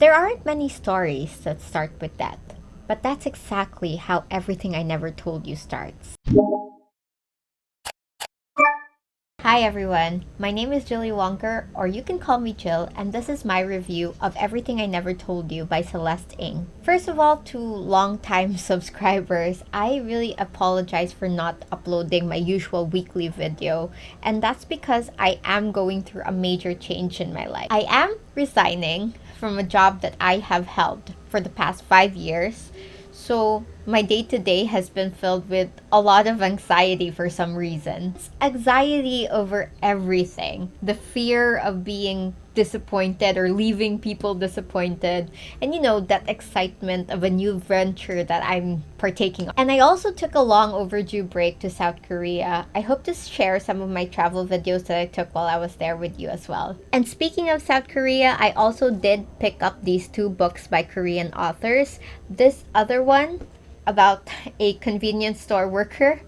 There aren't many stories that start with that, but that's exactly how Everything I Never Told You starts. Hi everyone, my name is Jilly Wonker, or you can call me Jill, and this is my review of Everything I Never Told You by Celeste Ng. First of all, to long-time subscribers, I really apologize for not uploading my usual weekly video, and that's because I am going through a major change in my life. I am resigning from a job that I have held for the past 5 years. So, my day to day has been filled with a lot of anxiety for some reasons. Anxiety over everything. The fear of being disappointed or leaving people disappointed. And that excitement of a new venture that I'm partaking on. And I also took a long overdue break to South Korea. I hope to share some of my travel videos that I took while I was there with you as well. And speaking of South Korea, I also did pick up these two books by Korean authors. This other one about a convenience store worker.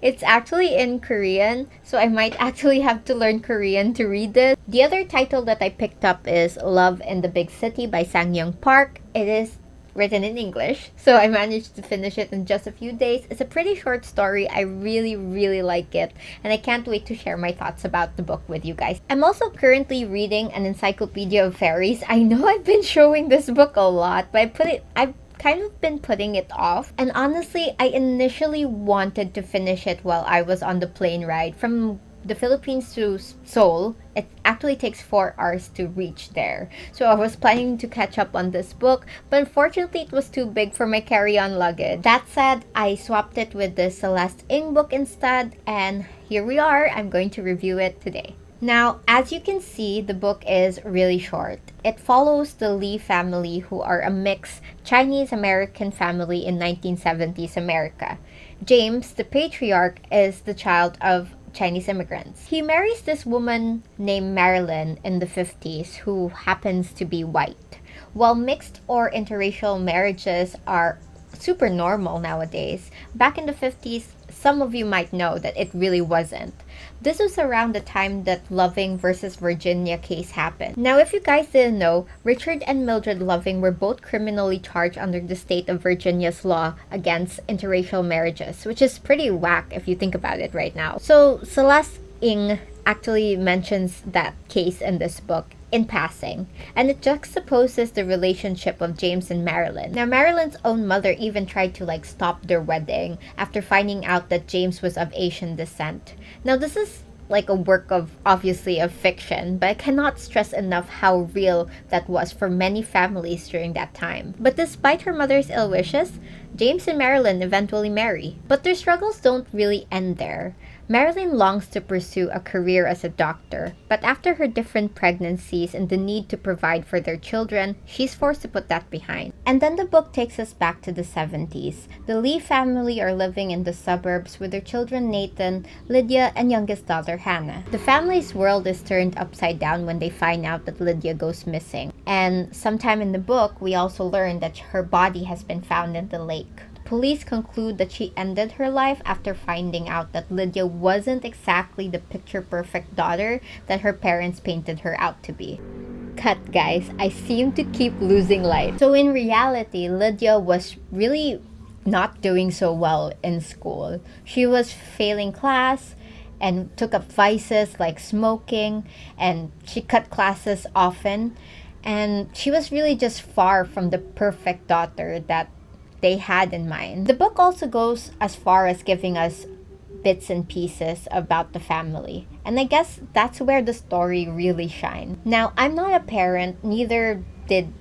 It's actually in Korean, so I might actually have to learn Korean to read this. The other title that I picked up is Love in the Big City by Sang Park. It is written in English, so I managed to finish it in just a few days. It's a pretty short story. I really, really like it, and I can't wait to share my thoughts about the book with you guys. I'm also currently reading an encyclopedia of fairies. I know I've been showing this book a lot, but I've kind of been putting it off. And honestly, I initially wanted to finish it while I was on the plane ride from the Philippines to Seoul. It actually takes 4 hours to reach there. So I was planning to catch up on this book, but unfortunately it was too big for my carry-on luggage. That said, I swapped it with the Celeste Ng book instead, and here we are. I'm going to review it today. Now, as you can see, the book is really short. It follows the Lee family, who are a mixed Chinese-American family in 1970s America. James, the patriarch, is the child of Chinese immigrants. He marries this woman named Marilyn in the 50s who happens to be white. While mixed or interracial marriages are super normal nowadays, back in the 50s, some of you might know that it really wasn't. This was around the time that Loving versus Virginia case happened. Now, if you guys didn't know, Richard and Mildred Loving were both criminally charged under the state of Virginia's law against interracial marriages, which is pretty whack if you think about it right now. So, Celeste Ng actually mentions that case in this book in passing, and it juxtaposes the relationship of James and Marilyn. Now, Marilyn's own mother even tried to stop their wedding after finding out that James was of Asian descent. Now, this is like a work of obviously of fiction, but I cannot stress enough how real that was for many families during that time. But despite her mother's ill wishes, James and Marilyn eventually marry. But their struggles don't really end there. Marilyn longs to pursue a career as a doctor, but after her different pregnancies and the need to provide for their children, she's forced to put that behind. And then the book takes us back to the 70s. The Lee family are living in the suburbs with their children Nathan, Lydia, and youngest daughter Hannah. The family's world is turned upside down when they find out that Lydia goes missing. And sometime in the book, we also learn that her body has been found in the lake. Police conclude that she ended her life after finding out that Lydia wasn't exactly the picture-perfect daughter that her parents painted her out to be. Cut, guys. I seem to keep losing light. So in reality, Lydia was really not doing so well in school. She was failing class and took up vices like smoking, and she cut classes often. And she was really just far from the perfect daughter that they had in mind. The book also goes as far as giving us bits and pieces about the family. And I guess that's where the story really shines. Now, I'm not a parent, neither did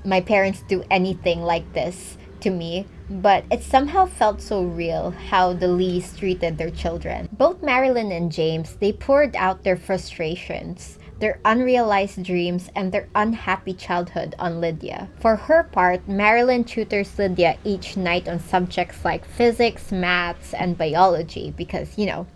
my parents do anything like this to me, but it somehow felt so real how the Lees treated their children. Both Marilyn and James, they poured out their frustrations, their unrealized dreams, and their unhappy childhood on Lydia. For her part, Marilyn tutors Lydia each night on subjects like physics, maths, and biology because,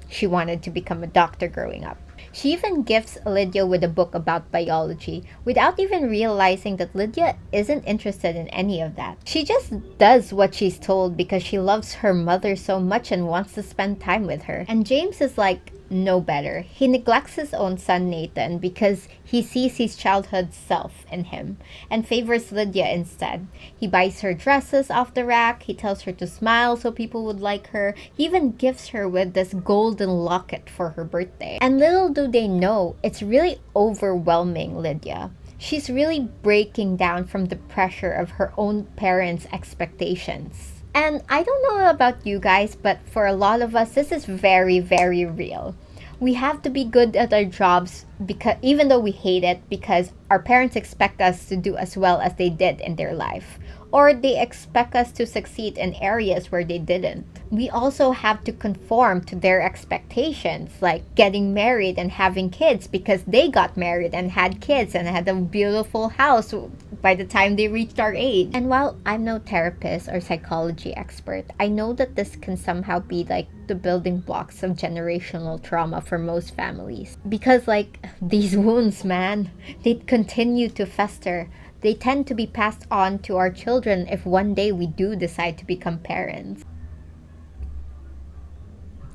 she wanted to become a doctor growing up. She even gifts Lydia with a book about biology without even realizing that Lydia isn't interested in any of that. She just does what she's told because she loves her mother so much and wants to spend time with her. And James is like know better. He neglects his own son Nathan because he sees his childhood self in him and favors Lydia instead. He buys her dresses off the rack, he tells her to smile so people would like her, he even gifts her with this golden locket for her birthday. And little do they know, it's really overwhelming Lydia. She's really breaking down from the pressure of her own parents' expectations. And I don't know about you guys, but for a lot of us, this is very, very real. We have to be good at our jobs because even though we hate it, because our parents expect us to do as well as they did in their life, or they expect us to succeed in areas where they didn't. We also have to conform to their expectations, like getting married and having kids because they got married and had kids and had a beautiful house by the time they reached our age. And while I'm no therapist or psychology expert, I know that this can somehow be like the building blocks of generational trauma for most families. Because like these wounds, man, they continue to fester. They tend to be passed on to our children if one day we do decide to become parents.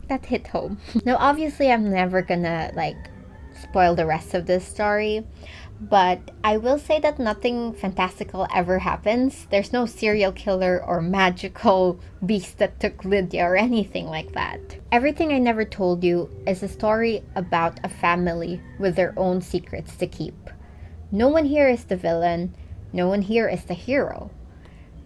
That hit home. Now, obviously, I'm never gonna like spoil the rest of this story, but I will say that nothing fantastical ever happens. There's no serial killer or magical beast that took Lydia or anything like that. Everything I Never Told You is a story about a family with their own secrets to keep. No one here is the villain. No one here is the hero.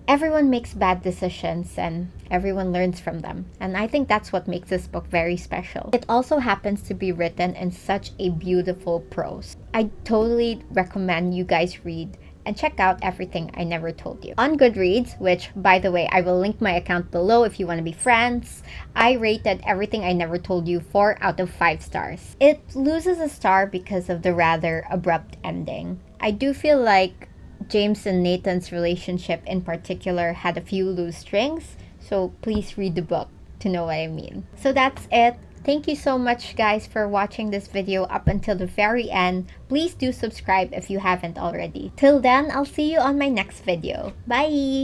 Everyone makes bad decisions and everyone learns from them. And I think that's what makes this book very special. It also happens to be written in such a beautiful prose. I totally recommend you guys read and check out Everything I Never Told You. On Goodreads, which by the way, I will link my account below if you want to be friends, I rated Everything I Never Told You 4 out of 5 stars. It loses a star because of the rather abrupt ending. I do feel like James and Nathan's relationship in particular had a few loose strings, so please read the book to know what I mean. So that's it. Thank you so much guys for watching this video up until the very end. Please do subscribe if you haven't already. Till then, I'll see you on my next video. Bye!